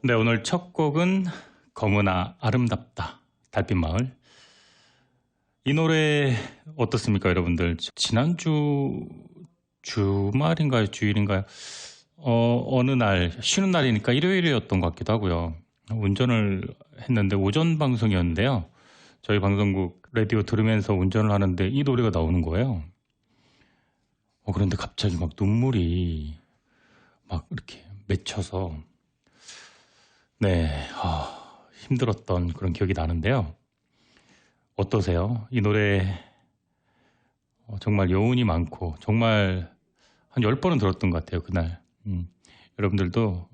네, 오늘 첫 곡은 검으나 아름답다, 달빛마을. 이 노래 어떻습니까, 여러분들? 지난주 주말인가요, 주일인가요? 어느 날, 쉬는 날이니까 일요일이었던 것 같기도 하고요. 운전을 했는데 오전 방송이었는데요. 저희 방송국 라디오 들으면서 운전을 하는데 이 노래가 나오는 거예요. 그런데 갑자기 막 눈물이 막 이렇게 맺혀서 네, 힘들었던 그런 기억이 나는데요. 어떠세요? 이 노래 정말 여운이 많고 정말 한 10번은 들었던 것 같아요, 그날. 여러분들도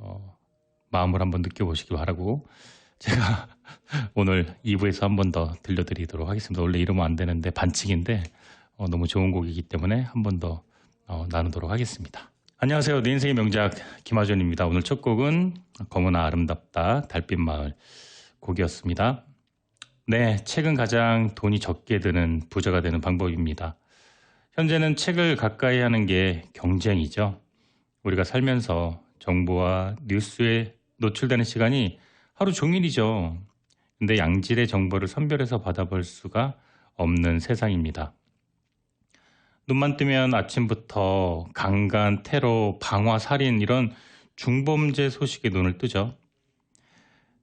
마음을 한번 느껴보시기 바라고 제가 오늘 2부에서 한 번 더 들려드리도록 하겠습니다. 원래 이러면 안 되는데 반칙인데 너무 좋은 곡이기 때문에 한 번 더 나누도록 하겠습니다. 안녕하세요. 내 인생의 명작 김하준입니다. 오늘 첫 곡은 검으나 아름답다 달빛마을 곡이었습니다. 네, 책은 가장 돈이 적게 드는 부자가 되는 방법입니다. 현재는 책을 가까이 하는 게 경쟁이죠. 우리가 살면서 정보와 뉴스에 노출되는 시간이 하루 종일이죠. 근데 양질의 정보를 선별해서 받아볼 수가 없는 세상입니다. 눈만 뜨면 아침부터 강간, 테러, 방화, 살인 이런 중범죄 소식에 눈을 뜨죠.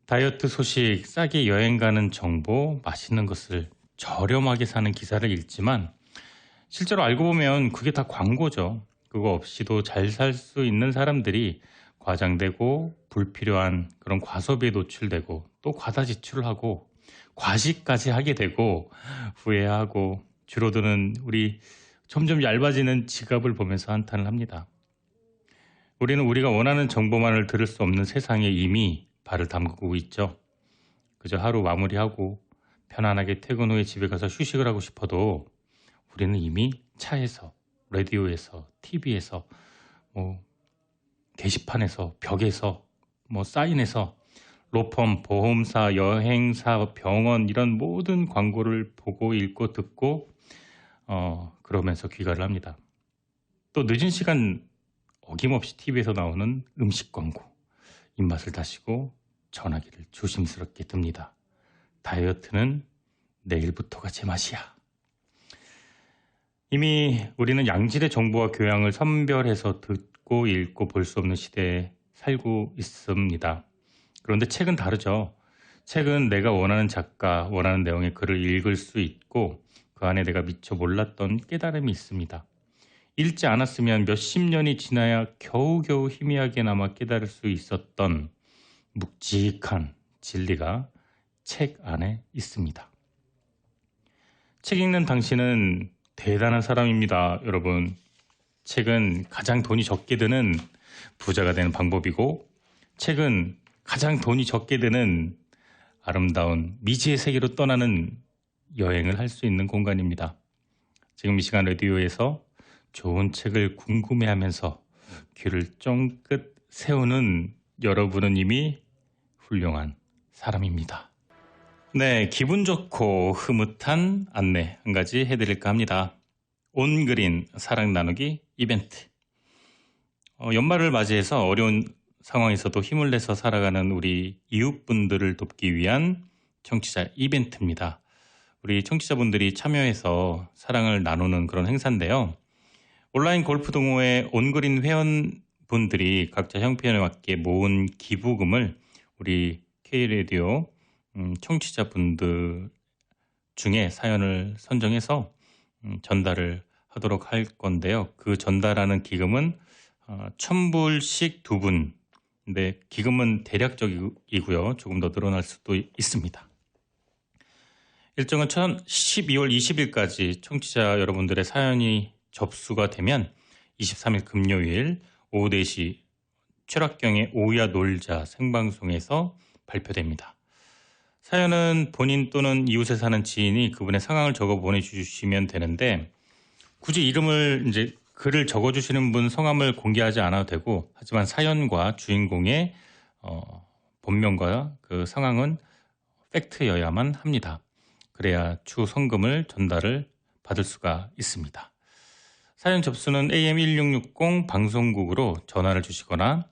다이어트 소식, 싸게 여행 가는 정보, 맛있는 것을 저렴하게 사는 기사를 읽지만 실제로 알고 보면 그게 다 광고죠. 그거 없이도 잘 살 수 있는 사람들이 과장되고 불필요한 그런 과소비에 노출되고 또 과다 지출을 하고 과식까지 하게 되고 후회하고 줄어드는 우리 점점 얇아지는 지갑을 보면서 한탄을 합니다. 우리는 우리가 원하는 정보만을 들을 수 없는 세상에 이미 발을 담그고 있죠. 그저 하루 마무리하고 편안하게 퇴근 후에 집에 가서 휴식을 하고 싶어도 우리는 이미 차에서, 라디오에서, TV에서, 게시판에서, 벽에서, 사인에서 로펌, 보험사, 여행사, 병원 이런 모든 광고를 보고 읽고 듣고 그러면서 귀가를 합니다. 또 늦은 시간 어김없이 TV에서 나오는 음식 광고, 입맛을 다시고 전화기를 조심스럽게 듭니다. 다이어트는 내일부터가 제맛이야. 이미 우리는 양질의 정보와 교양을 선별해서 듣고 읽고 볼 수 없는 시대에 살고 있습니다. 그런데 책은 다르죠. 책은 내가 원하는 작가, 원하는 내용의 글을 읽을 수 있고 그 안에 내가 미처 몰랐던 깨달음이 있습니다. 읽지 않았으면 몇십 년이 지나야 겨우겨우 희미하게나마 깨달을 수 있었던 묵직한 진리가 책 안에 있습니다. 책 읽는 당신은 대단한 사람입니다, 여러분. 책은 가장 돈이 적게 드는 부자가 되는 방법이고 책은 가장 돈이 적게 드는 아름다운 미지의 세계로 떠나는 여행을 할 수 있는 공간입니다. 지금 이 시간 라디오에서 좋은 책을 궁금해하면서 귀를 쫑긋 세우는 여러분은 이미 훌륭한 사람입니다. 네, 기분 좋고 흐뭇한 안내 한 가지 해드릴까 합니다. 온그린 사랑 나누기 이벤트. 연말을 맞이해서 어려운 상황에서도 힘을 내서 살아가는 우리 이웃분들을 돕기 위한 청취자 이벤트입니다. 우리 청취자분들이 참여해서 사랑을 나누는 그런 행사인데요. 온라인 골프 동호회 온그린 회원분들이 각자 형편에 맞게 모은 기부금을 우리 K라디오 청취자분들 중에 사연을 선정해서 전달을 하도록 할 건데요. 그 전달하는 기금은 1,000불씩 2분. 근데 기금은 대략적이고요. 조금 더 늘어날 수도 있습니다. 일정은 12월 20일까지 청취자 여러분들의 사연이 접수가 되면 23일 금요일 오후 4시 최락경의 오야 놀자 생방송에서 발표됩니다. 사연은 본인 또는 이웃에 사는 지인이 그분의 상황을 적어 보내주시면 되는데 굳이 글을 적어주시는 분 성함을 공개하지 않아도 되고 하지만 사연과 주인공의 본명과 그 상황은 팩트여야만 합니다. 그래야 추후 성금을 전달을 받을 수가 있습니다. 사연 접수는 AM1660 방송국으로 전화를 주시거나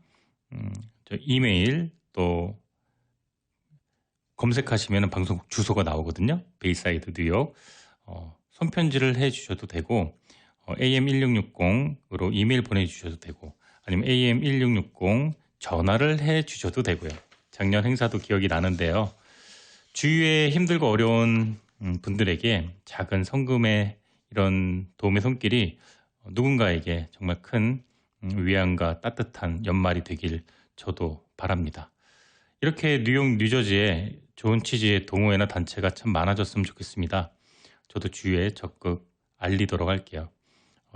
이메일 또 검색하시면 방송국 주소가 나오거든요. 베이사이드 뉴욕. 손편지를 해주셔도 되고 AM1660으로 이메일 보내주셔도 되고 아니면 AM1660 전화를 해주셔도 되고요. 작년 행사도 기억이 나는데요. 주위에 힘들고 어려운 분들에게 작은 성금의 이런 도움의 손길이 누군가에게 정말 큰 위안과 따뜻한 연말이 되길 저도 바랍니다. 이렇게 뉴욕, 뉴저지에 좋은 취지의 동호회나 단체가 참 많아졌으면 좋겠습니다. 저도 주위에 적극 알리도록 할게요.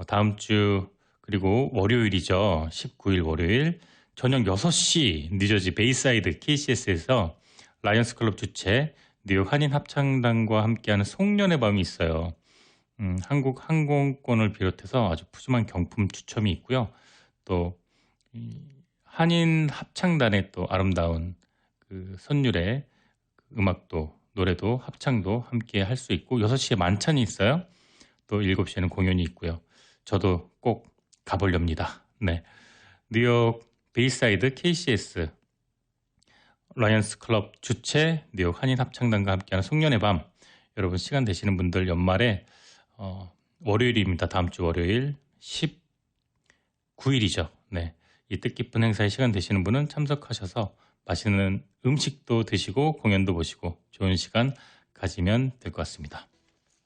다음 주 그리고 월요일이죠. 19일 월요일 저녁 6시 뉴저지 베이사이드 KCS에서 라이언스 클럽 주최 뉴욕 한인 합창단과 함께하는 송년의 밤이 있어요. 한국 항공권을 비롯해서 아주 푸짐한 경품 추첨이 있고요. 또 한인 합창단의 또 아름다운 그 선율의 음악도 노래도 합창도 함께 할 수 있고 6시에 만찬이 있어요. 또 7시에는 공연이 있고요. 저도 꼭 가보렵니다. 네, 뉴욕 베이사이드 KCS 라이언스 클럽 주최 뉴욕 한인 합창단과 함께하는 송년의 밤 여러분 시간 되시는 분들 연말에 월요일입니다. 다음 주 월요일 19일이죠. 네, 이 뜻깊은 행사에 시간 되시는 분은 참석하셔서 맛있는 음식도 드시고 공연도 보시고 좋은 시간 가지면 될 것 같습니다.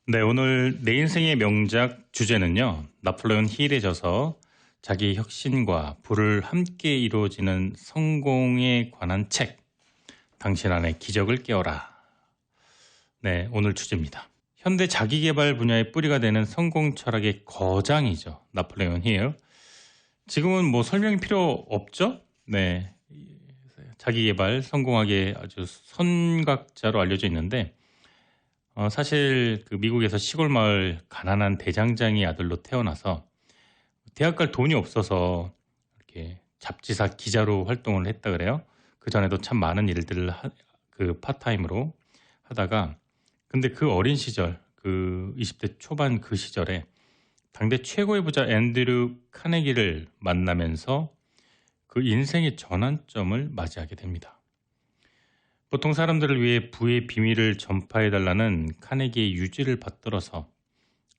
네, 오늘 내 인생의 명작 주제는요. 나폴레온 힐에 져서 자기 혁신과 부를 함께 이루어지는 성공에 관한 책 당신 안의 기적을 깨워라. 네, 오늘 주제입니다. 현대 자기개발 분야의 뿌리가 되는 성공 철학의 거장이죠. 나폴레온 힐. 지금은 뭐 설명이 필요 없죠? 네, 자기개발 성공하게 아주 선각자로 알려져 있는데 사실 그 미국에서 시골 마을 가난한 대장장이 아들로 태어나서 대학 갈 돈이 없어서 이렇게 잡지사 기자로 활동을 했다 그래요. 그 전에도 참 많은 일들을 그 파트타임으로 하다가 근데 그 어린 시절 그 20대 초반 그 시절에 당대 최고의 부자 앤드류 카네기를 만나면서 그 인생의 전환점을 맞이하게 됩니다. 보통 사람들을 위해 부의 비밀을 전파해달라는 카네기의 유지를 받들어서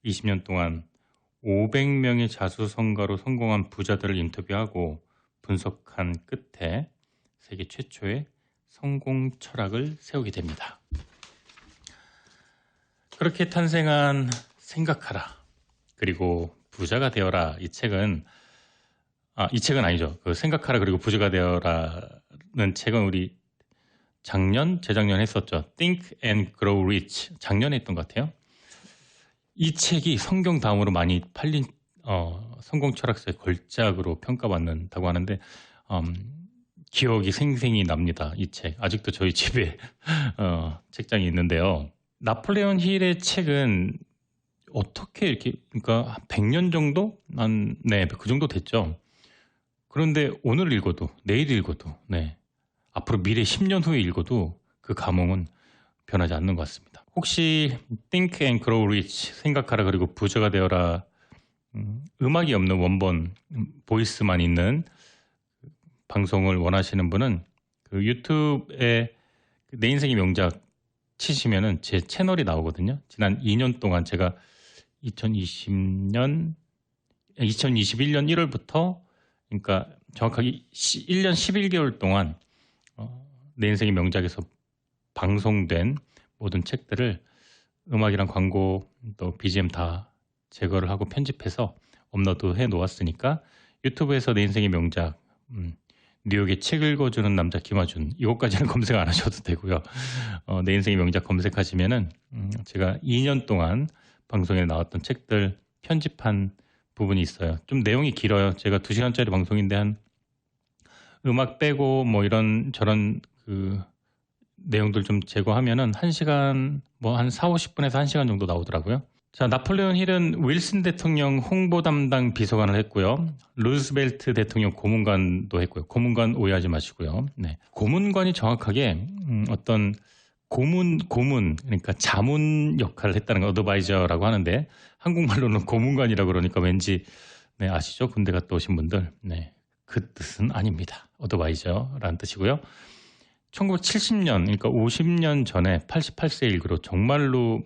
20년 동안 500명의 자수성가로 성공한 부자들을 인터뷰하고 분석한 끝에 세계 최초의 성공 철학을 세우게 됩니다. 그렇게 탄생한 생각하라 그리고 부자가 되어라 이 책은 이 책은 아니죠. 그 생각하라 그리고 부자가 되어라는 책은 우리 재작년 했었죠. Think and Grow Rich. 작년에 했던 것 같아요. 이 책이 성경 다음으로 많이 팔린 성공 철학서의 걸작으로 평가받는다고 하는데 기억이 생생히 납니다. 이 책. 아직도 저희 집에 책장이 있는데요. 나폴레온 힐의 책은 어떻게 이렇게 그러니까 100년 정도? 네, 그 정도 됐죠. 그런데 오늘 읽어도 내일 읽어도 네. 앞으로 미래 10년 후에 읽어도 그 감흥은 변하지 않는 것 같습니다. 혹시 Think and Grow Rich 생각하라 그리고 부자가 되어라 음악이 없는 원본 보이스만 있는 방송을 원하시는 분은 그 유튜브에 내 인생의 명작 치시면은 제 채널이 나오거든요. 지난 2년 동안 제가 2021년 1월부터 그러니까 정확하게 1년 11개월 동안 내 인생의 명작에서 방송된 모든 책들을 음악이랑 광고 또 BGM 다 제거를 하고 편집해서 업로드해 놓았으니까 유튜브에서 내 인생의 명작 뉴욕의 책 읽어주는 남자 김하준 이것까지는 검색 안 하셔도 되고요. 내 인생의 명작 검색하시면은 제가 2년 동안 방송에 나왔던 책들 편집한 부분이 있어요. 좀 내용이 길어요. 제가 2시간짜리 방송인데 한 음악 빼고 뭐 이런 저런 그 내용들 좀 제거하면은 1시간 뭐 한 4-50분에서 1시간 정도 나오더라고요. 자, 나폴레온 힐은 윌슨 대통령 홍보 담당 비서관을 했고요. 루즈벨트 대통령 고문관도 했고요. 고문관 오해하지 마시고요. 네. 고문관이 정확하게 어떤 고문 그러니까 자문 역할을 했다는 거 어드바이저라고 하는데 한국말로는 고문관이라고 그러니까 왠지 네, 아시죠? 군대 갔다 오신 분들. 네. 그 뜻은 아닙니다. 어드바이저라는 뜻이고요. 1970년, 그러니까 50년 전에 88세 일기로 정말로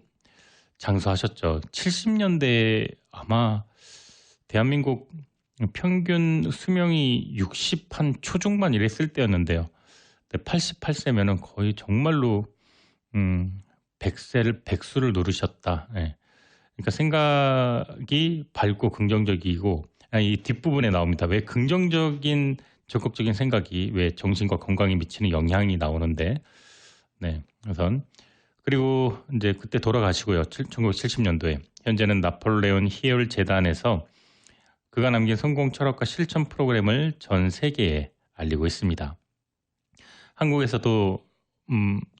장수하셨죠. 70년대에 아마 대한민국 평균 수명이 60한 초중반 이랬을 때였는데요. 88세면은 거의 정말로 100세를 누르셨다. 예. 그러니까 생각이 밝고 긍정적이고 이 뒷부분에 나옵니다. 왜 긍정적인 적극적인 생각이 왜 정신과 건강에 미치는 영향이 나오는데 네. 우선 그리고 이제 그때 돌아가시고요. 1970년도에 현재는 나폴레온 희열 재단에서 그가 남긴 성공 철학과 실천 프로그램을 전 세계에 알리고 있습니다. 한국에서도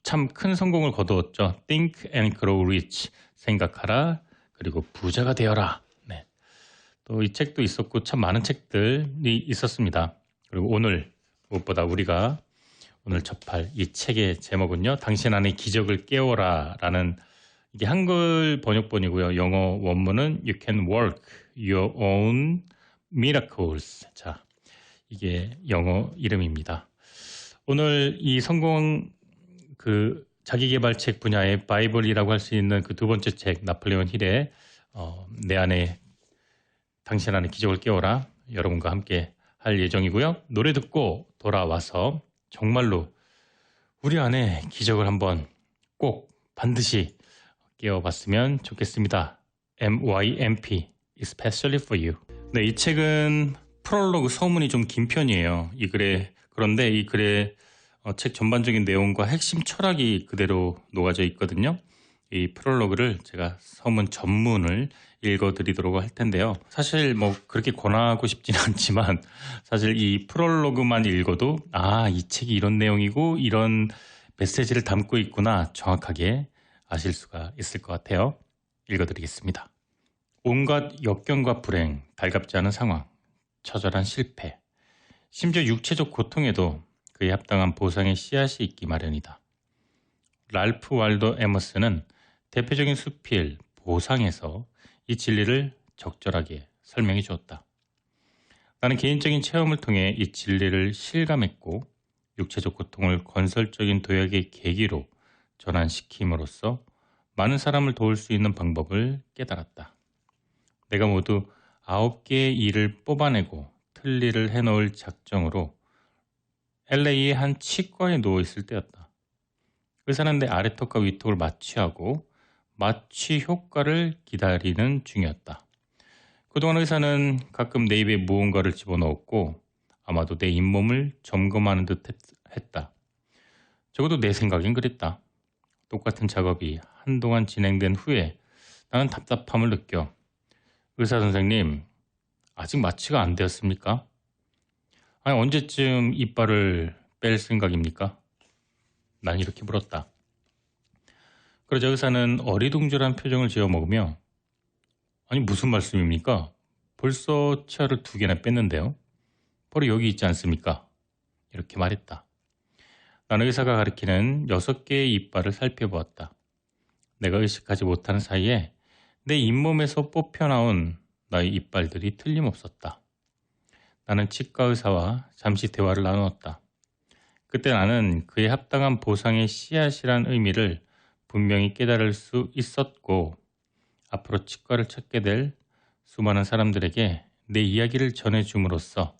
참 큰 성공을 거두었죠. Think and Grow Rich, 생각하라, 그리고 부자가 되어라. 네. 또 이 책도 있었고 참 많은 책들이 있었습니다. 그리고 오늘 무엇보다 우리가 오늘 접할 이 책의 제목은요. 당신 안의 기적을 깨워라 라는 이게 한글 번역본이고요. 영어 원문은 You can work your own miracles. 자, 이게 영어 이름입니다. 오늘 이 성공 자기계발책 분야의 바이블이라고 할 수 있는 그 두 번째 책 나폴레온 힐의 내 안에 당신 안에 기적을 깨워라 여러분과 함께 할 예정이고요. 노래 듣고 돌아와서 정말로 우리 안에 기적을 한번 꼭 반드시 깨워봤으면 좋겠습니다. MYMP, especially for you. 네, 이 책은 프롤로그 서문이 좀 긴 편이에요. 그런데 이 글에 책 전반적인 내용과 핵심 철학이 그대로 녹아져 있거든요. 이 프롤로그를 제가 서문 전문을 읽어드리도록 할 텐데요. 사실 뭐 그렇게 권하고 싶지는 않지만 사실 이 프롤로그만 읽어도 이 책이 이런 내용이고 이런 메시지를 담고 있구나 정확하게 아실 수가 있을 것 같아요. 읽어드리겠습니다. 온갖 역경과 불행, 달갑지 않은 상황, 처절한 실패, 심지어 육체적 고통에도 그에 합당한 보상의 씨앗이 있기 마련이다. 랄프 waldo 에머슨은 대표적인 수필 보상에서 이 진리를 적절하게 설명해 주었다. 나는 개인적인 체험을 통해 이 진리를 실감했고 육체적 고통을 건설적인 도약의 계기로 전환시킴으로써 많은 사람을 도울 수 있는 방법을 깨달았다. 내가 모두 9개의 일을 뽑아내고 틀니를 해놓을 작정으로 LA의 한 치과에 누워있을 때였다. 의사는 내 아래턱과 위턱을 마취하고 마취 효과를 기다리는 중이었다. 그동안 의사는 가끔 내 입에 무언가를 집어넣었고 아마도 내 잇몸을 점검하는 듯 했다. 적어도 내 생각엔 그랬다. 똑같은 작업이 한동안 진행된 후에 나는 답답함을 느껴 의사 선생님, 아직 마취가 안 되었습니까? 아니, 언제쯤 이빨을 뺄 생각입니까? 난 이렇게 물었다. 그러자 의사는 어리둥절한 표정을 지어 먹으며 아니 무슨 말씀입니까? 벌써 치아를 2개나 뺐는데요. 바로 여기 있지 않습니까? 이렇게 말했다. 나는 의사가 가리키는 6개의 이빨을 살펴보았다. 내가 의식하지 못하는 사이에 내 잇몸에서 뽑혀나온 나의 이빨들이 틀림없었다. 나는 치과 의사와 잠시 대화를 나누었다. 그때 나는 그에 합당한 보상의 씨앗이란 의미를 분명히 깨달을 수 있었고 앞으로 치과를 찾게 될 수많은 사람들에게 내 이야기를 전해줌으로써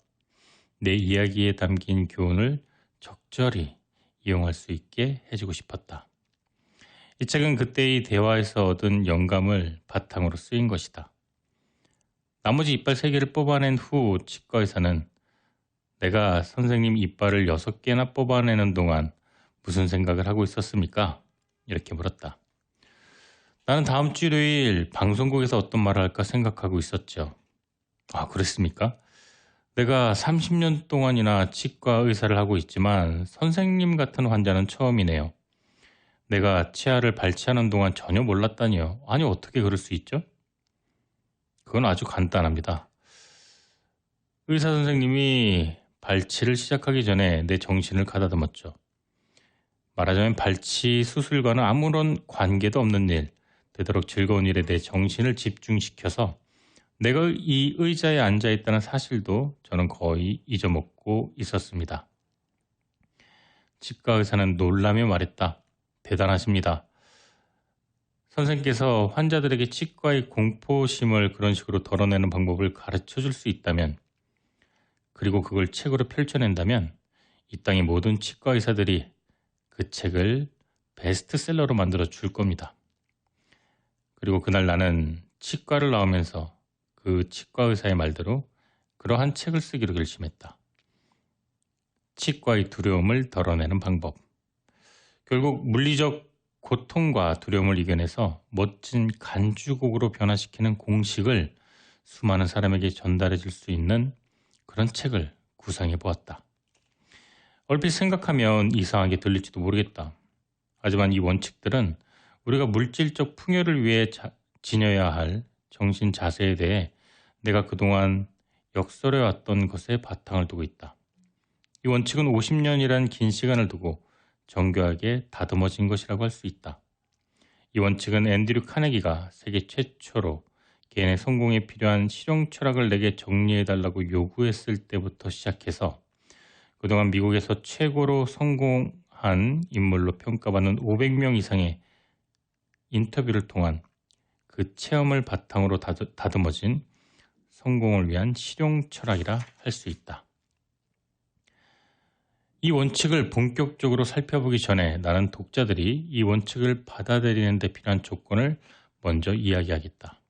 내 이야기에 담긴 교훈을 적절히 이용할 수 있게 해주고 싶었다. 이 책은 그때의 대화에서 얻은 영감을 바탕으로 쓰인 것이다. 나머지 이빨 3개를 뽑아낸 후 치과 의사는 내가 선생님 이빨을 6개나 뽑아내는 동안 무슨 생각을 하고 있었습니까? 이렇게 물었다. 나는 다음 주 일요일 방송국에서 어떤 말을 할까 생각하고 있었죠. 그랬습니까? 내가 30년 동안이나 치과 의사를 하고 있지만 선생님 같은 환자는 처음이네요. 내가 치아를 발치하는 동안 전혀 몰랐다니요. 아니 어떻게 그럴 수 있죠? 그건 아주 간단합니다. 의사 선생님이 발치를 시작하기 전에 내 정신을 가다듬었죠. 말하자면 발치 수술과는 아무런 관계도 없는 일, 되도록 즐거운 일에 내 정신을 집중시켜서 내가 이 의자에 앉아있다는 사실도 저는 거의 잊어먹고 있었습니다. 치과 의사는 놀라며 말했다. 대단하십니다. 선생께서 환자들에게 치과의 공포심을 그런 식으로 덜어내는 방법을 가르쳐 줄 수 있다면, 그리고 그걸 책으로 펼쳐낸다면 이 땅의 모든 치과 의사들이 그 책을 베스트셀러로 만들어 줄 겁니다. 그리고 그날 나는 치과를 나오면서 그 치과 의사의 말대로 그러한 책을 쓰기로 결심했다. 치과의 두려움을 덜어내는 방법. 결국 물리적 고통과 두려움을 이겨내서 멋진 간주곡으로 변화시키는 공식을 수많은 사람에게 전달해 줄 수 있는 그런 책을 구상해 보았다. 얼핏 생각하면 이상하게 들릴지도 모르겠다. 하지만 이 원칙들은 우리가 물질적 풍요를 위해 지녀야 할 정신 자세에 대해 내가 그동안 역설해 왔던 것에 바탕을 두고 있다. 이 원칙은 50년이란 긴 시간을 두고 정교하게 다듬어진 것이라고 할 수 있다. 이 원칙은 앤드류 카네기가 세계 최초로 개인의 성공에 필요한 실용 철학을 내게 정리해달라고 요구했을 때부터 시작해서 그동안 미국에서 최고로 성공한 인물로 평가받는 500명 이상의 인터뷰를 통한 그 체험을 바탕으로 다듬어진 성공을 위한 실용 철학이라 할 수 있다. 이 원칙을 본격적으로 살펴보기 전에 나는 독자들이 이 원칙을 받아들이는 데 필요한 조건을 먼저 이야기하겠다.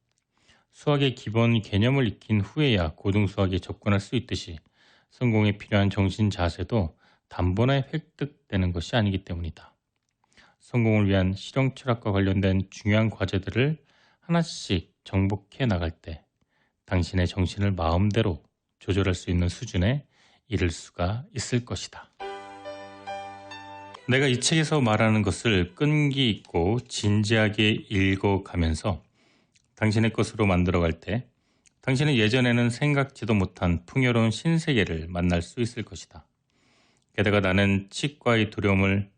수학의 기본 개념을 익힌 후에야 고등수학에 접근할 수 있듯이 성공에 필요한 정신 자세도 단번에 획득되는 것이 아니기 때문이다. 성공을 위한 실용 철학과 관련된 중요한 과제들을 하나씩 정복해 나갈 때 당신의 정신을 마음대로 조절할 수 있는 수준에 이를 수가 있을 것이다. 내가 이 책에서 말하는 것을 끈기 있고 진지하게 읽어가면서 당신의 것으로 만들어갈 때 당신은 예전에는 생각지도 못한 풍요로운 신세계를 만날 수 있을 것이다. 게다가 나는 치과의 두려움을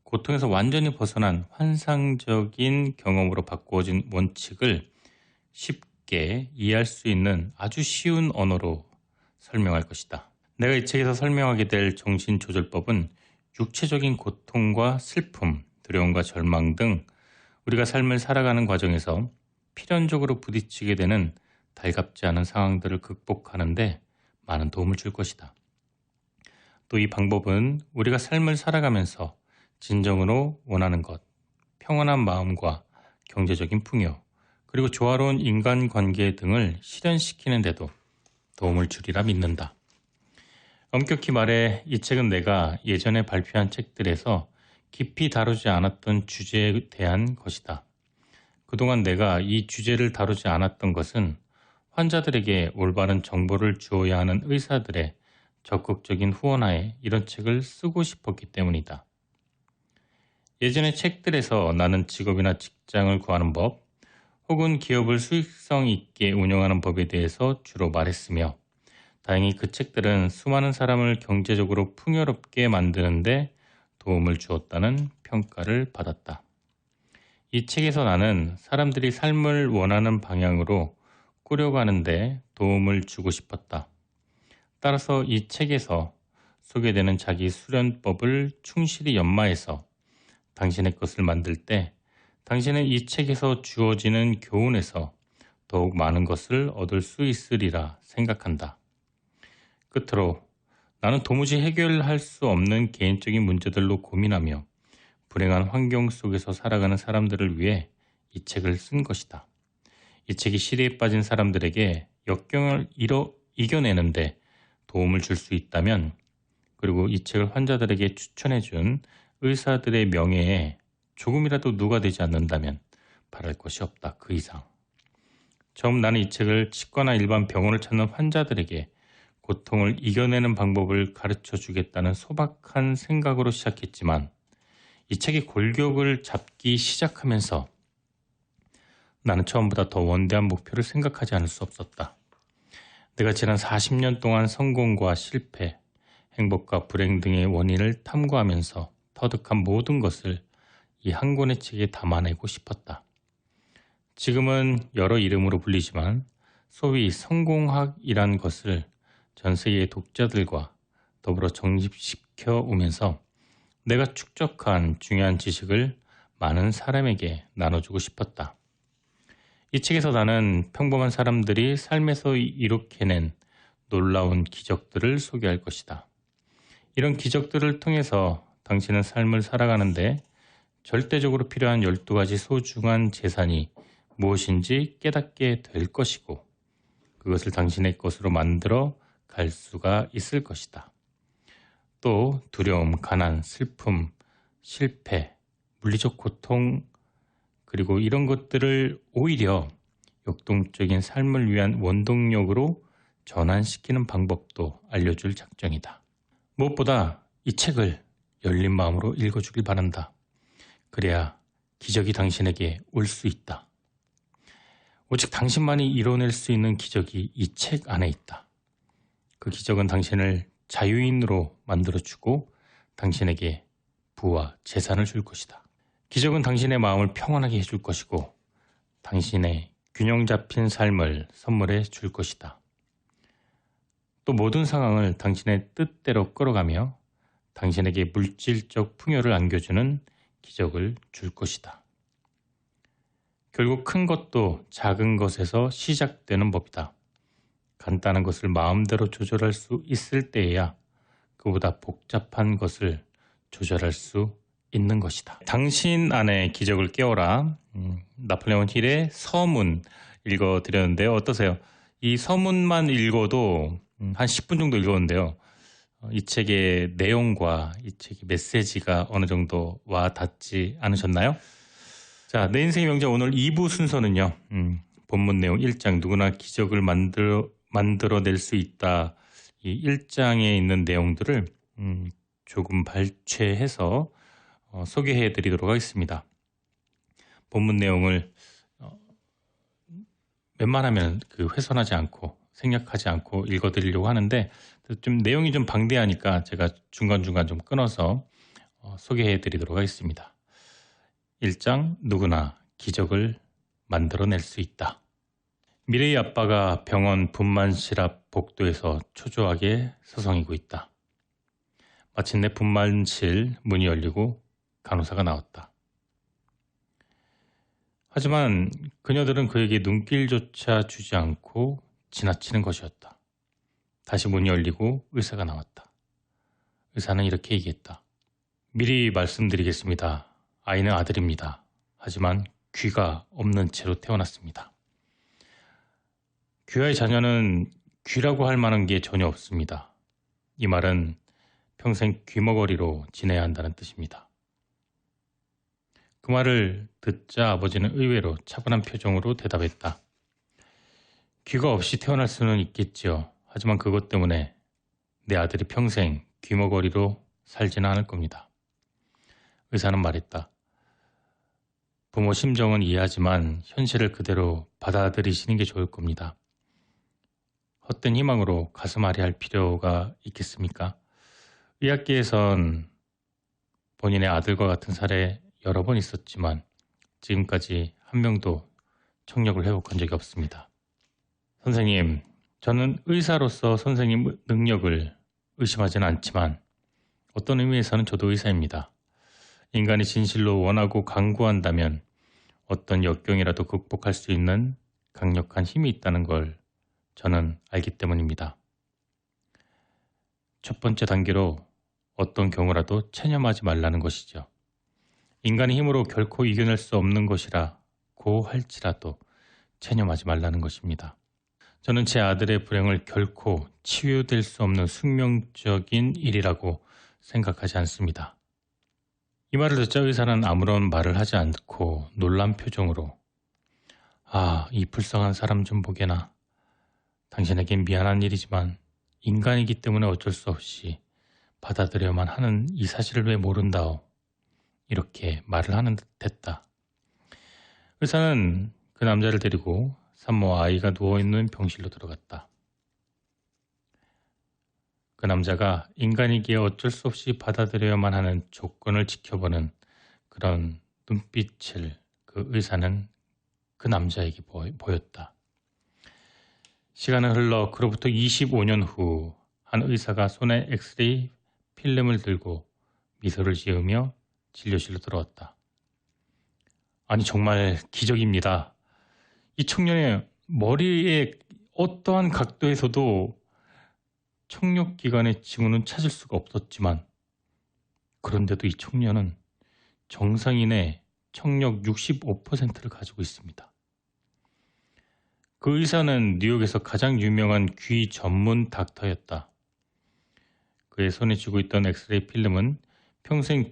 고통에서 완전히 벗어난 환상적인 경험으로 바꾸어진 원칙을 쉽게 이해할 수 있는 아주 쉬운 언어로 설명할 것이다. 내가 이 책에서 설명하게 될 정신조절법은 육체적인 고통과 슬픔, 두려움과 절망 등 우리가 삶을 살아가는 과정에서 필연적으로 부딪히게 되는 달갑지 않은 상황들을 극복하는 데 많은 도움을 줄 것이다. 또 이 방법은 우리가 삶을 살아가면서 진정으로 원하는 것, 평온한 마음과 경제적인 풍요, 그리고 조화로운 인간관계 등을 실현시키는 데도 도움을 주리라 믿는다. 엄격히 말해 이 책은 내가 예전에 발표한 책들에서 깊이 다루지 않았던 주제에 대한 것이다. 그동안 내가 이 주제를 다루지 않았던 것은 환자들에게 올바른 정보를 주어야 하는 의사들의 적극적인 후원하에 이런 책을 쓰고 싶었기 때문이다. 예전의 책들에서 나는 직업이나 직장을 구하는 법, 혹은 기업을 수익성 있게 운영하는 법에 대해서 주로 말했으며 다행히 그 책들은 수많은 사람을 경제적으로 풍요롭게 만드는데 도움을 주었다는 평가를 받았다. 이 책에서 나는 사람들이 삶을 원하는 방향으로 꾸려가는데 도움을 주고 싶었다. 따라서 이 책에서 소개되는 자기 수련법을 충실히 연마해서 당신의 것을 만들 때 당신은 이 책에서 주어지는 교훈에서 더욱 많은 것을 얻을 수 있으리라 생각한다. 끝으로 나는 도무지 해결할 수 없는 개인적인 문제들로 고민하며 불행한 환경 속에서 살아가는 사람들을 위해 이 책을 쓴 것이다. 이 책이 시대에 빠진 사람들에게 역경을 이겨내는데 도움을 줄 수 있다면, 그리고 이 책을 환자들에게 추천해준 의사들의 명예에 조금이라도 누가 되지 않는다면 바랄 것이 없다. 그 이상. 처음 나는 이 책을 치과나 일반 병원을 찾는 환자들에게 고통을 이겨내는 방법을 가르쳐 주겠다는 소박한 생각으로 시작했지만 이 책이 골격을 잡기 시작하면서 나는 처음보다 더 원대한 목표를 생각하지 않을 수 없었다. 내가 지난 40년 동안 성공과 실패, 행복과 불행 등의 원인을 탐구하면서 터득한 모든 것을 이 한 권의 책에 담아내고 싶었다. 지금은 여러 이름으로 불리지만 소위 성공학이란 것을 전 세계의 독자들과 더불어 정립시켜 오면서 내가 축적한 중요한 지식을 많은 사람에게 나눠주고 싶었다. 이 책에서 나는 평범한 사람들이 삶에서 이룩해낸 놀라운 기적들을 소개할 것이다. 이런 기적들을 통해서 당신은 삶을 살아가는데 절대적으로 필요한 12가지 소중한 재산이 무엇인지 깨닫게 될 것이고 그것을 당신의 것으로 만들어 갈 수가 있을 것이다. 또 두려움, 가난, 슬픔, 실패, 물리적 고통 그리고 이런 것들을 오히려 역동적인 삶을 위한 원동력으로 전환시키는 방법도 알려줄 작정이다. 무엇보다 이 책을 열린 마음으로 읽어주길 바란다. 그래야 기적이 당신에게 올 수 있다. 오직 당신만이 이뤄낼 수 있는 기적이 이 책 안에 있다. 그 기적은 당신을 자유인으로 만들어주고 당신에게 부와 재산을 줄 것이다. 기적은 당신의 마음을 평안하게 해줄 것이고 당신의 균형 잡힌 삶을 선물해 줄 것이다. 또 모든 상황을 당신의 뜻대로 끌어가며 당신에게 물질적 풍요를 안겨주는 기적을 줄 것이다. 결국 큰 것도 작은 것에서 시작되는 법이다. 간단한 것을 마음대로 조절할 수 있을 때에야 그보다 복잡한 것을 조절할 수 있는 것이다. 당신 안에 기적을 깨워라. 나폴레옹 힐의 서문 읽어드렸는데요. 어떠세요? 이 서문만 읽어도 한 10분 정도 읽었는데요. 이 책의 내용과 이 책의 메시지가 어느 정도 와 닿지 않으셨나요? 자, 내 인생의 명작 오늘 2부 순서는요. 본문 내용 1장 누구나 기적을 만들어낼 수 있다. 이 1장에 있는 내용들을 조금 발췌해서 소개해 드리도록 하겠습니다. 본문 내용을 웬만하면 훼손하지 않고 생략하지 않고 읽어드리려고 하는데 좀 내용이 좀 방대하니까 제가 중간중간 좀 끊어서 소개해 드리도록 하겠습니다. 1장 누구나 기적을 만들어낼 수 있다. 미래의 아빠가 병원 분만실 앞 복도에서 초조하게 서성이고 있다. 마침내 분만실 문이 열리고 간호사가 나왔다. 하지만 그녀들은 그에게 눈길조차 주지 않고 지나치는 것이었다. 다시 문이 열리고 의사가 나왔다. 의사는 이렇게 얘기했다. 미리 말씀드리겠습니다. 아이는 아들입니다. 하지만 귀가 없는 채로 태어났습니다. 귀와의 자녀는 귀라고 할 만한 게 전혀 없습니다. 이 말은 평생 귀머거리로 지내야 한다는 뜻입니다. 그 말을 듣자 아버지는 의외로 차분한 표정으로 대답했다. 귀가 없이 태어날 수는 있겠지요. 하지만 그것 때문에 내 아들이 평생 귀머거리로 살지는 않을 겁니다. 의사는 말했다. 부모 심정은 이해하지만 현실을 그대로 받아들이시는 게 좋을 겁니다. 헛된 희망으로 가슴 아리할 필요가 있겠습니까? 의학계에선 본인의 아들과 같은 사례 여러 번 있었지만 지금까지 한 명도 청력을 회복한 적이 없습니다. 선생님, 저는 의사로서 선생님 능력을 의심하지는 않지만 어떤 의미에서는 저도 의사입니다. 인간이 진실로 원하고 강구한다면 어떤 역경이라도 극복할 수 있는 강력한 힘이 있다는 걸 저는 알기 때문입니다. 첫 번째 단계로 어떤 경우라도 체념하지 말라는 것이죠. 인간의 힘으로 결코 이겨낼 수 없는 것이라고 할지라도 체념하지 말라는 것입니다. 저는 제 아들의 불행을 결코 치유될 수 없는 숙명적인 일이라고 생각하지 않습니다. 이 말을 듣자 의사는 아무런 말을 하지 않고 놀란 표정으로 이 불쌍한 사람 좀 보게나. 당신에겐 미안한 일이지만 인간이기 때문에 어쩔 수 없이 받아들여야만 하는 이 사실을 왜 모른다오. 이렇게 말을 하는 듯했다. 의사는 그 남자를 데리고 산모와 아이가 누워있는 병실로 들어갔다. 그 남자가 인간이기에 어쩔 수 없이 받아들여야만 하는 조건을 지켜보는 그런 눈빛을 그 의사는 그 남자에게 보였다. 시간은 흘러 그로부터 25년 후 한 의사가 손에 엑스레이 필름을 들고 미소를 지으며 진료실로 들어왔다. 아니 정말 기적입니다. 이 청년의 머리의 어떠한 각도에서도 청력기관의 징후는 찾을 수가 없었지만 그런데도 이 청년은 정상인의 청력 65%를 가지고 있습니다. 그 의사는 뉴욕에서 가장 유명한 귀 전문 닥터였다. 그의 손에 쥐고 있던 엑스레이 필름은 평생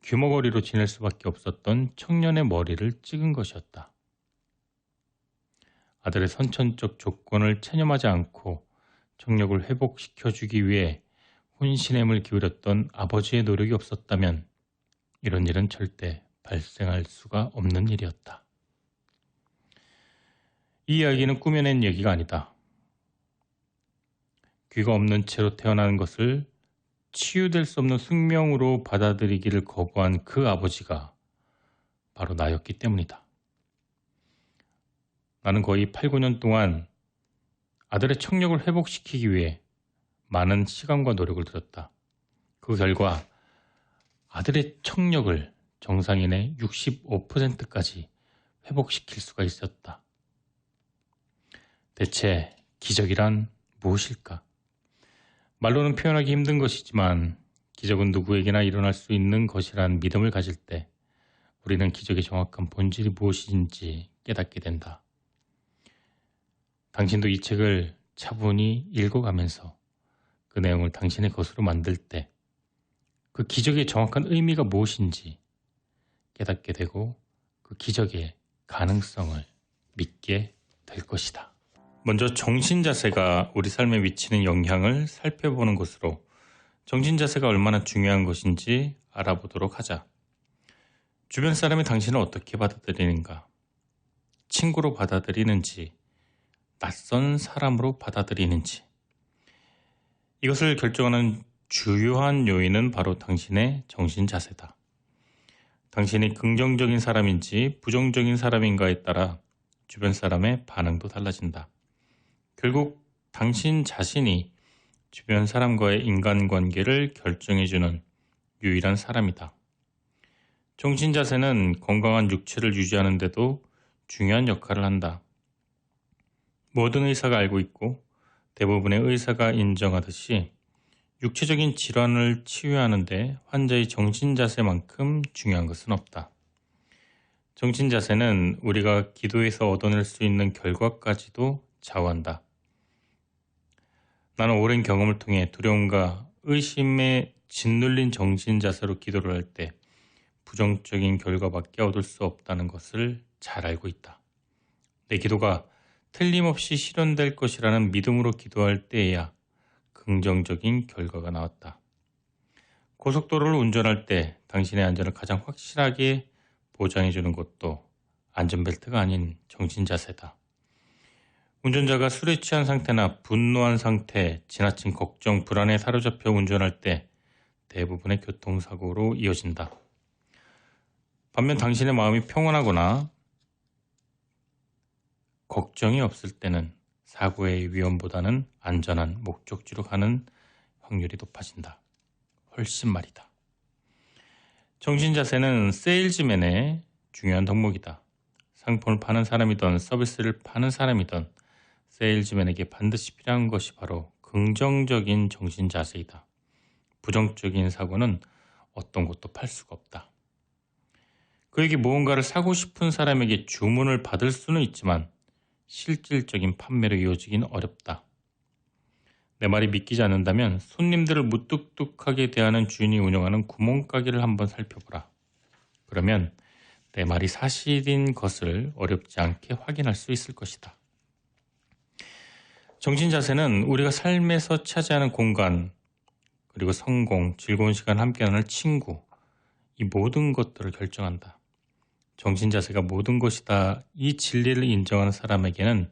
귀머거리로 지낼 수밖에 없었던 청년의 머리를 찍은 것이었다. 아들의 선천적 조건을 체념하지 않고 청력을 회복시켜주기 위해 혼신의 힘을 기울였던 아버지의 노력이 없었다면 이런 일은 절대 발생할 수가 없는 일이었다. 이 이야기는 꾸며낸 얘기가 아니다. 귀가 없는 채로 태어나는 것을 치유될 수 없는 숙명으로 받아들이기를 거부한 그 아버지가 바로 나였기 때문이다. 나는 거의 8, 9년 동안 아들의 청력을 회복시키기 위해 많은 시간과 노력을 들였다. 그 결과 아들의 청력을 정상인의 65%까지 회복시킬 수가 있었다. 대체 기적이란 무엇일까? 말로는 표현하기 힘든 것이지만 기적은 누구에게나 일어날 수 있는 것이란 믿음을 가질 때 우리는 기적의 정확한 본질이 무엇인지 깨닫게 된다. 당신도 이 책을 차분히 읽어가면서 그 내용을 당신의 것으로 만들 때 그 기적의 정확한 의미가 무엇인지 깨닫게 되고 그 기적의 가능성을 믿게 될 것이다. 먼저 정신자세가 우리 삶에 미치는 영향을 살펴보는 것으로 정신자세가 얼마나 중요한 것인지 알아보도록 하자. 주변 사람이 당신을 어떻게 받아들이는가? 친구로 받아들이는지, 낯선 사람으로 받아들이는지. 이것을 결정하는 주요한 요인은 바로 당신의 정신자세다. 당신이 긍정적인 사람인지 부정적인 사람인가에 따라 주변 사람의 반응도 달라진다. 결국 당신 자신이 주변 사람과의 인간관계를 결정해주는 유일한 사람이다. 정신자세는 건강한 육체를 유지하는 데도 중요한 역할을 한다. 모든 의사가 알고 있고 대부분의 의사가 인정하듯이 육체적인 질환을 치유하는 데 환자의 정신자세만큼 중요한 것은 없다. 정신자세는 우리가 기도에서 얻어낼 수 있는 결과까지도 좌우한다. 나는 오랜 경험을 통해 두려움과 의심에 짓눌린 정신자세로 기도를 할 때 부정적인 결과밖에 얻을 수 없다는 것을 잘 알고 있다. 내 기도가 틀림없이 실현될 것이라는 믿음으로 기도할 때에야 긍정적인 결과가 나왔다. 고속도로를 운전할 때 당신의 안전을 가장 확실하게 보장해주는 것도 안전벨트가 아닌 정신자세다. 운전자가 술에 취한 상태나 분노한 상태, 지나친 걱정, 불안에 사로잡혀 운전할 때 대부분의 교통사고로 이어진다. 반면 당신의 마음이 평온하거나 걱정이 없을 때는 사고의 위험보다는 안전한 목적지로 가는 확률이 높아진다. 훨씬 말이다. 정신자세는 세일즈맨의 중요한 덕목이다. 상품을 파는 사람이든 서비스를 파는 사람이든 세일즈맨에게 반드시 필요한 것이 바로 긍정적인 정신자세이다. 부정적인 사고는 어떤 것도 팔 수가 없다. 그에게 무언가를 사고 싶은 사람에게 주문을 받을 수는 있지만 실질적인 판매로 이어지긴 어렵다. 내 말이 믿기지 않는다면 손님들을 무뚝뚝하게 대하는 주인이 운영하는 구멍가게를 한번 살펴보라. 그러면 내 말이 사실인 것을 어렵지 않게 확인할 수 있을 것이다. 정신자세는 우리가 삶에서 차지하는 공간, 그리고 성공, 즐거운 시간 함께 나눌 친구, 이 모든 것들을 결정한다. 정신자세가 모든 것이다. 이 진리를 인정하는 사람에게는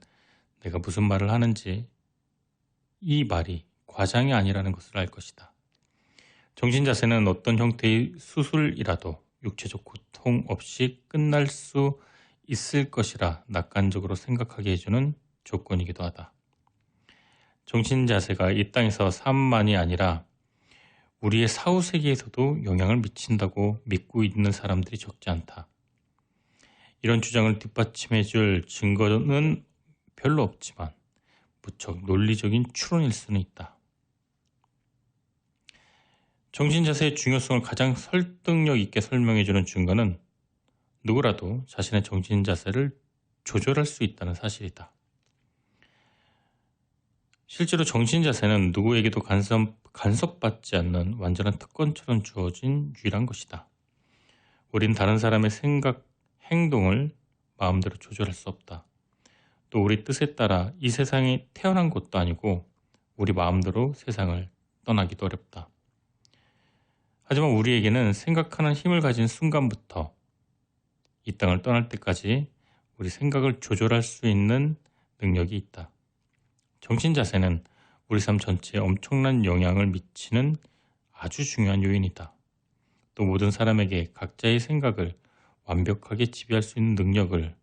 내가 무슨 말을 하는지 이 말이 과장이 아니라는 것을 알 것이다. 정신자세는 어떤 형태의 수술이라도 육체적 고통 없이 끝날 수 있을 것이라 낙관적으로 생각하게 해주는 조건이기도 하다. 정신자세가 이 땅에서 삶만이 아니라 우리의 사후세계에서도 영향을 미친다고 믿고 있는 사람들이 적지 않다. 이런 주장을 뒷받침해줄 증거는 별로 없지만 무척 논리적인 추론일 수는 있다. 정신자세의 중요성을 가장 설득력 있게 설명해주는 증거는 누구라도 자신의 정신자세를 조절할 수 있다는 사실이다. 실제로 정신자세는 누구에게도 간섭받지 않는 완전한 특권처럼 주어진 유일한 것이다. 우린 다른 사람의 생각, 행동을 마음대로 조절할 수 없다. 또 우리 뜻에 따라 이 세상에 태어난 것도 아니고 우리 마음대로 세상을 떠나기도 어렵다. 하지만 우리에게는 생각하는 힘을 가진 순간부터 이 땅을 떠날 때까지 우리 생각을 조절할 수 있는 능력이 있다. 정신자세는 우리 삶 전체에 엄청난 영향을 미치는 아주 중요한 요인이다. 또 모든 사람에게 각자의 생각을 완벽하게 지배할 수 있는 능력을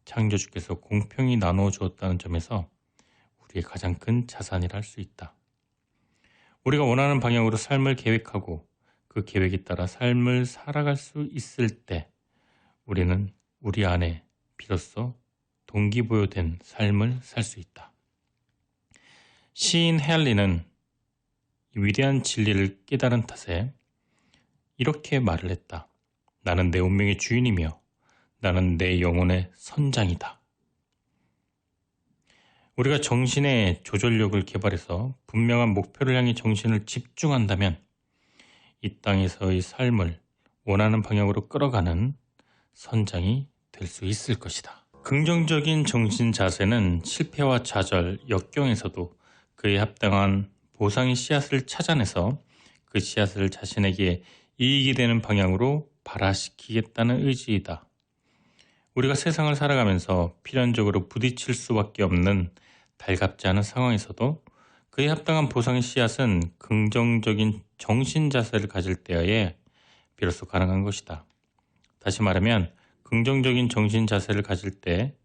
창조주께서 공평히 나누어 주었다는 점에서 우리의 가장 큰 자산이라 할 수 있다. 우리가 원하는 방향으로 삶을 계획하고 그 계획에 따라 삶을 살아갈 수 있을 때 우리는 우리 안에 비로소 동기부여된 삶을 살 수 있다. 시인 헤알리는 위대한 진리를 깨달은 탓에 이렇게 말을 했다. 나는 내 운명의 주인이며 나는 내 영혼의 선장이다. 우리가 정신의 조절력을 개발해서 분명한 목표를 향해 정신을 집중한다면 이 땅에서의 삶을 원하는 방향으로 끌어가는 선장이 될 수 있을 것이다. 긍정적인 정신 자세는 실패와 좌절, 역경에서도 그에 합당한 보상의 씨앗을 찾아내서 그 씨앗을 자신에게 이익이 되는 방향으로 발화시키겠다는 의지이다. 우리가 세상을 살아가면서 필연적으로 부딪힐 수밖에 없는 달갑지 않은 상황에서도 그에 합당한 보상의 씨앗은 긍정적인 정신 자세를 가질 때에 비로소 가능한 것이다. 다시 말하면 긍정적인 정신 자세를 가질 때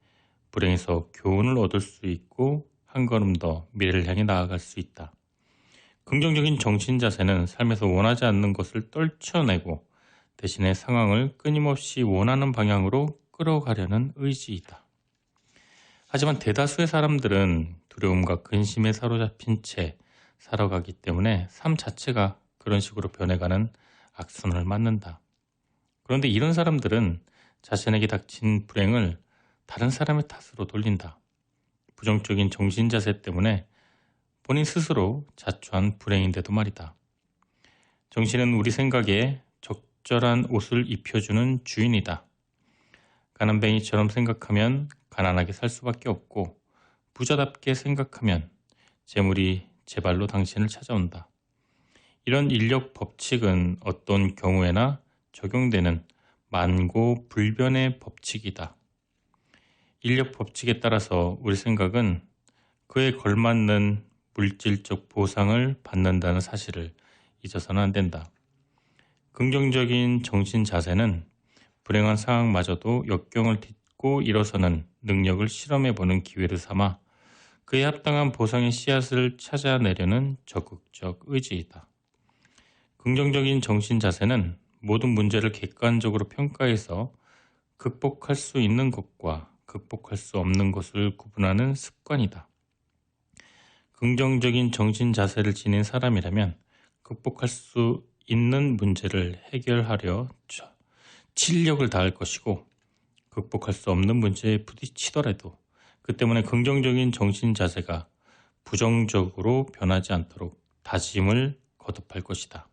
불행에서 교훈을 얻을 수 있고 한 걸음 더 미래를 향해 나아갈 수 있다. 긍정적인 정신 자세는 삶에서 원하지 않는 것을 떨쳐내고 대신에 상황을 끊임없이 원하는 방향으로 끌어가려는 의지이다. 하지만 대다수의 사람들은 두려움과 근심에 사로잡힌 채 살아가기 때문에 삶 자체가 그런 식으로 변해가는 악순환을 맞는다. 그런데 이런 사람들은 자신에게 닥친 불행을 다른 사람의 탓으로 돌린다. 부정적인 정신자세 때문에 본인 스스로 자초한 불행인데도 말이다. 정신은 우리 생각에 적절한 옷을 입혀주는 주인이다. 가난뱅이처럼 생각하면 가난하게 살 수밖에 없고 부자답게 생각하면 재물이 제 발로 당신을 찾아온다. 이런 인력 법칙은 어떤 경우에나 적용되는 만고불변의 법칙이다. 인력 법칙에 따라서 우리 생각은 그에 걸맞는 물질적 보상을 받는다는 사실을 잊어서는 안 된다. 긍정적인 정신 자세는 불행한 상황마저도 역경을 딛고 일어서는 능력을 실험해보는 기회를 삼아 그에 합당한 보상의 씨앗을 찾아내려는 적극적 의지이다. 긍정적인 정신 자세는 모든 문제를 객관적으로 평가해서 극복할 수 있는 것과 극복할 수 없는 것을 구분하는 습관이다. 긍정적인 정신 자세를 지닌 사람이라면 극복할 수 있는 문제를 해결하려 진력을 다할 것이고 극복할 수 없는 문제에 부딪히더라도 그 때문에 긍정적인 정신 자세가 부정적으로 변하지 않도록 다짐을 거듭할 것이다.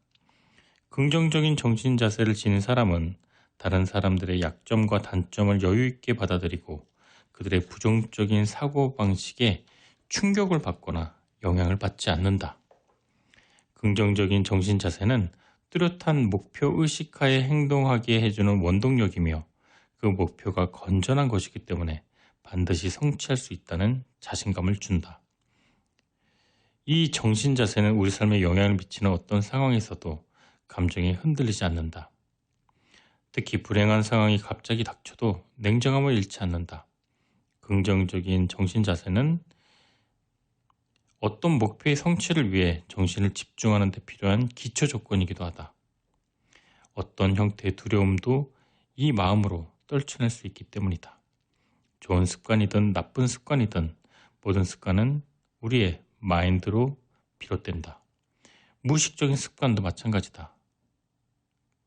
긍정적인 정신 자세를 지닌 사람은 다른 사람들의 약점과 단점을 여유 있게 받아들이고 그들의 부정적인 사고방식에 충격을 받거나 영향을 받지 않는다. 긍정적인 정신 자세는 뚜렷한 목표 의식하에 행동하게 해주는 원동력이며 그 목표가 건전한 것이기 때문에 반드시 성취할 수 있다는 자신감을 준다. 이 정신 자세는 우리 삶에 영향을 미치는 어떤 상황에서도 감정이 흔들리지 않는다. 특히 불행한 상황이 갑자기 닥쳐도 냉정함을 잃지 않는다. 긍정적인 정신 자세는 어떤 목표의 성취를 위해 정신을 집중하는 데 필요한 기초 조건이기도 하다. 어떤 형태의 두려움도 이 마음으로 떨쳐낼 수 있기 때문이다. 좋은 습관이든 나쁜 습관이든 모든 습관은 우리의 마인드로 비롯된다. 무의식적인 습관도 마찬가지다.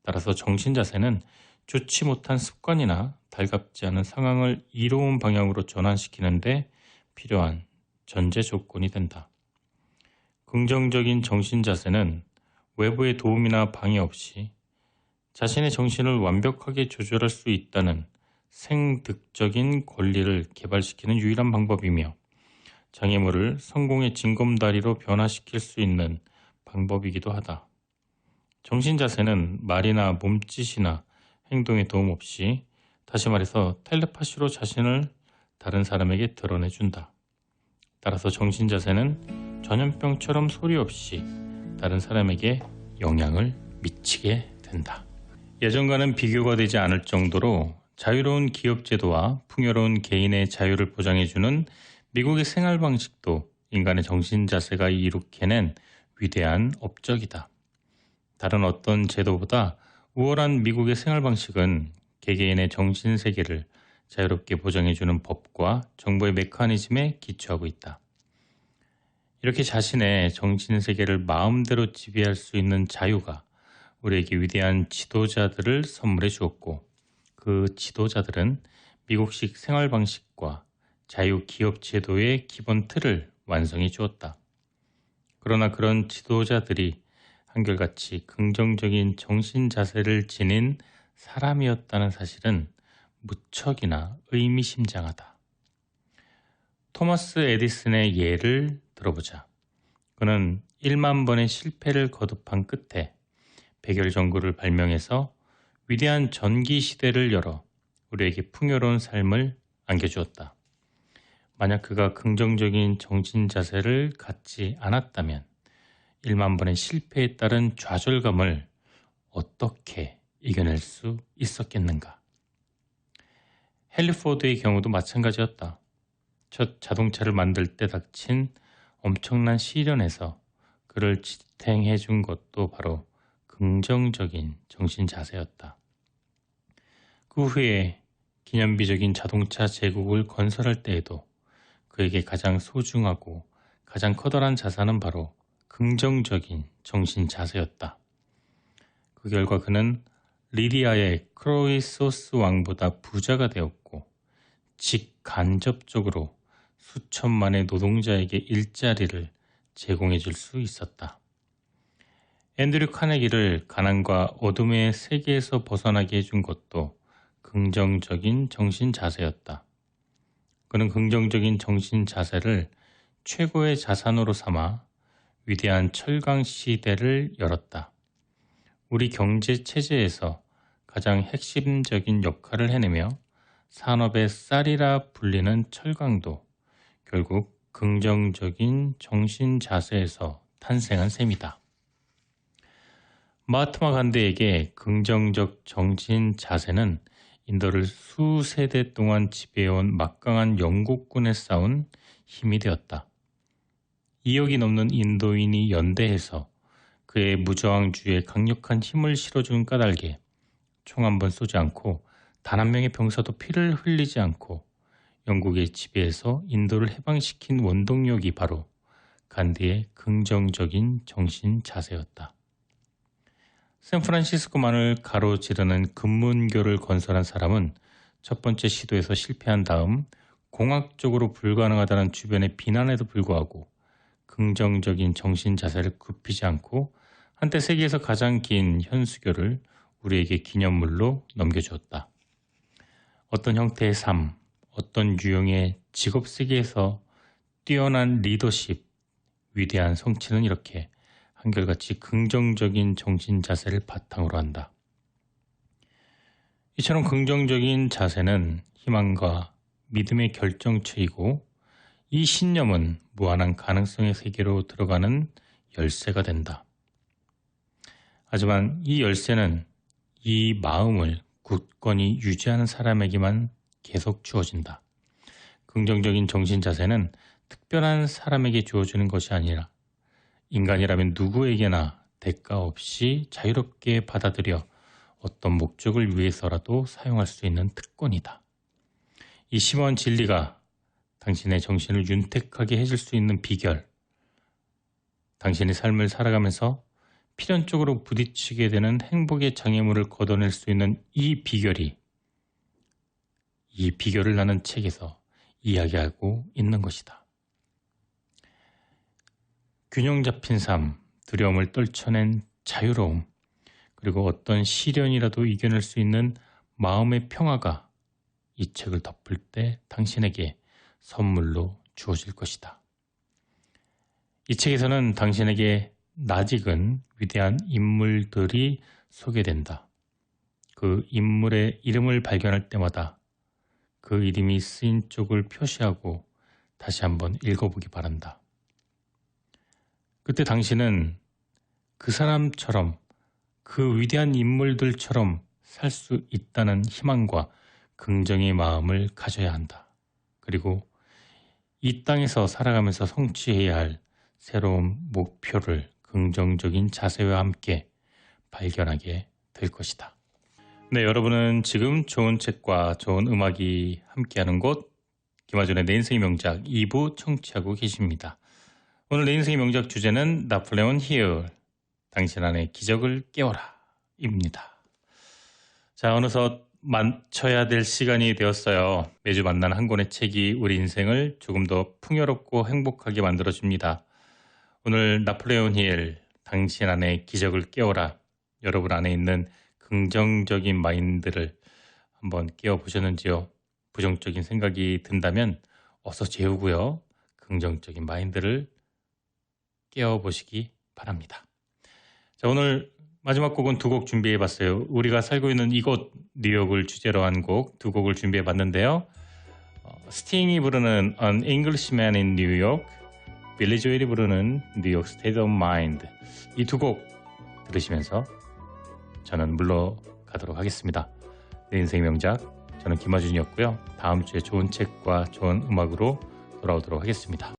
따라서 정신자세는 좋지 못한 습관이나 달갑지 않은 상황을 이로운 방향으로 전환시키는데 필요한 전제 조건이 된다. 긍정적인 정신자세는 외부의 도움이나 방해 없이 자신의 정신을 완벽하게 조절할 수 있다는 생득적인 권리를 개발시키는 유일한 방법이며 장애물을 성공의 징검다리로 변화시킬 수 있는 방법이기도 하다. 정신자세는 말이나 몸짓이나 행동에 도움 없이, 다시 말해서 텔레파시로 자신을 다른 사람에게 드러내준다. 따라서 정신자세는 전염병처럼 소리 없이 다른 사람에게 영향을 미치게 된다. 예전과는 비교가 되지 않을 정도로 자유로운 기업 제도와 풍요로운 개인의 자유를 보장해주는 미국의 생활 방식도 인간의 정신자세가 이룩해낸 위대한 업적이다. 다른 어떤 제도보다 우월한 미국의 생활 방식은 개개인의 정신세계를 자유롭게 보장해주는 법과 정보의 메커니즘에 기초하고 있다. 이렇게 자신의 정신세계를 마음대로 지배할 수 있는 자유가 우리에게 위대한 지도자들을 선물해 주었고, 그 지도자들은 미국식 생활 방식과 자유 기업 제도의 기본 틀을 완성해 주었다. 그러나 그런 지도자들이 한결같이 긍정적인 정신 자세를 지닌 사람이었다는 사실은 무척이나 의미심장하다. 토마스 에디슨의 예를 들어보자. 그는 1만 번의 실패를 거듭한 끝에 백열 전구를 발명해서 위대한 전기 시대를 열어 우리에게 풍요로운 삶을 안겨주었다. 만약 그가 긍정적인 정신 자세를 갖지 않았다면 1만 번의 실패에 따른 좌절감을 어떻게 이겨낼 수 있었겠는가? 헨리 포드의 경우도 마찬가지였다. 첫 자동차를 만들 때 닥친 엄청난 시련에서 그를 지탱해 준 것도 바로 긍정적인 정신 자세였다. 그 후에 기념비적인 자동차 제국을 건설할 때에도 그에게 가장 소중하고 가장 커다란 자산은 바로 긍정적인 정신 자세였다. 그 결과 그는 리디아의 크로이소스 왕보다 부자가 되었고 직간접적으로 수천만의 노동자에게 일자리를 제공해 줄 수 있었다. 앤드류 카네기를 가난과 어둠의 세계에서 벗어나게 해준 것도 긍정적인 정신 자세였다. 그는 긍정적인 정신 자세를 최고의 자산으로 삼아 위대한 철강 시대를 열었다. 우리 경제 체제에서 가장 핵심적인 역할을 해내며 산업의 쌀이라 불리는 철강도 결국 긍정적인 정신 자세에서 탄생한 셈이다. 마하트마 간디에게 긍정적 정신 자세는 인도를 수세대 동안 지배해온 막강한 영국군에 쌓은 힘이 되었다. 2억이 넘는 인도인이 연대해서 그의 무저항주의에 강력한 힘을 실어준 까닭에 총 한 번 쏘지 않고 단 한 명의 병사도 피를 흘리지 않고 영국의 지배에서 인도를 해방시킨 원동력이 바로 간디의 긍정적인 정신 자세였다. 샌프란시스코만을 가로지르는 금문교를 건설한 사람은 첫 번째 시도에서 실패한 다음 공학적으로 불가능하다는 주변의 비난에도 불구하고 긍정적인 정신 자세를 굽히지 않고 한때 세계에서 가장 긴 현수교를 우리에게 기념물로 넘겨주었다. 어떤 형태의 삶, 어떤 유형의 직업 세계에서 뛰어난 리더십, 위대한 성취는 이렇게 한결같이 긍정적인 정신 자세를 바탕으로 한다. 이처럼 긍정적인 자세는 희망과 믿음의 결정체이고 이 신념은 무한한 가능성의 세계로 들어가는 열쇠가 된다. 하지만 이 열쇠는 이 마음을 굳건히 유지하는 사람에게만 계속 주어진다. 긍정적인 정신 자세는 특별한 사람에게 주어지는 것이 아니라 인간이라면 누구에게나 대가 없이 자유롭게 받아들여 어떤 목적을 위해서라도 사용할 수 있는 특권이다. 이 심오한 진리가 당신의 정신을 윤택하게 해줄 수 있는 비결, 당신의 삶을 살아가면서 필연적으로 부딪히게 되는 행복의 장애물을 걷어낼 수 있는 이 비결을 나는 책에서 이야기하고 있는 것이다. 균형 잡힌 삶, 두려움을 떨쳐낸 자유로움, 그리고 어떤 시련이라도 이겨낼 수 있는 마음의 평화가 이 책을 덮을 때 당신에게 선물로 주어질 것이다. 이 책에서는 당신에게 낯익은 위대한 인물들이 소개된다. 그 인물의 이름을 발견할 때마다 그 이름이 쓰인 쪽을 표시하고 다시 한번 읽어보기 바란다. 그때 당신은 그 사람처럼, 그 위대한 인물들처럼 살 수 있다는 희망과 긍정의 마음을 가져야 한다. 그리고 이 땅에서 살아가면서 성취해야 할 새로운 목표를 긍정적인 자세와 함께 발견하게 될 것이다. 네, 여러분은 지금 좋은 책과 좋은 음악이 함께하는 곳 김아준의 내 인생의 명작 2부 청취하고 계십니다. 오늘 내 인생의 명작 주제는 나폴레온 힐, 당신 안의 기적을 깨워라 입니다. 자, 어느덧 맞춰야 될 시간이 되었어요. 매주 만나는 한 권의 책이 우리 인생을 조금 더 풍요롭고 행복하게 만들어줍니다. 오늘 나폴레온 힐, 당신 안의 기적을 깨워라. 여러분 안에 있는 긍정적인 마인드를 한번 깨워보셨는지요? 부정적인 생각이 든다면 어서 재우고요. 긍정적인 마인드를 깨워보시기 바랍니다. 자, 오늘 마지막 곡은 두 곡 준비해봤어요. 우리가 살고 있는 이곳 뉴욕을 주제로 한 곡 두 곡을 준비해봤는데요. 스팅이 부르는 An Englishman in New York, 빌리 조엘이 부르는 New York State of Mind, 이 두 곡 들으시면서 저는 물러가도록 하겠습니다. 내 인생의 명작, 저는 김아준이었고요. 다음 주에 좋은 책과 좋은 음악으로 돌아오도록 하겠습니다.